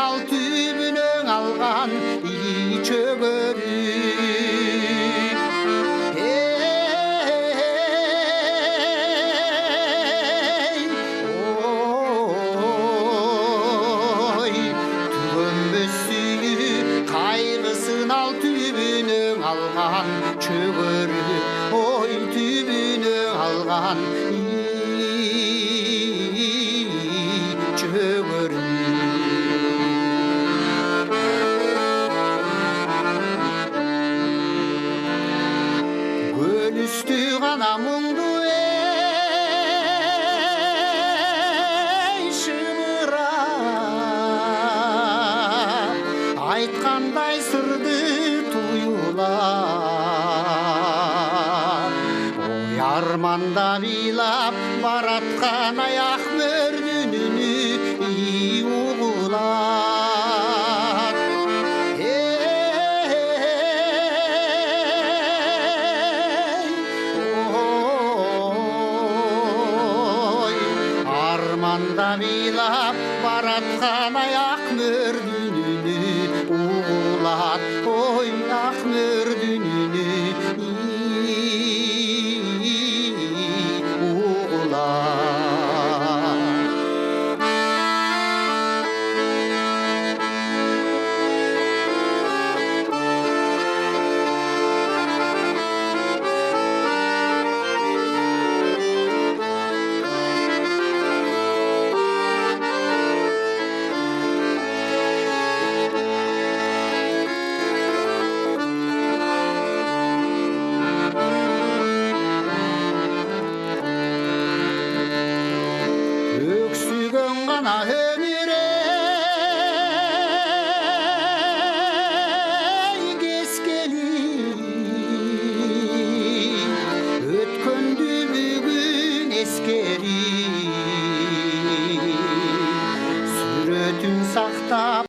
ал түбүнөн алган чөгөрүп кайгысын ал түбүнөн алган чөгөрүп ой түбүнөн алган чөгөрүп көнүстү гана мұңды айткандай сырды туюлар ой арманда бийлап бараткан аяк мөрдүн үнү угулат ой арманда бийлап бараткан аяк мөрдүн угулат ой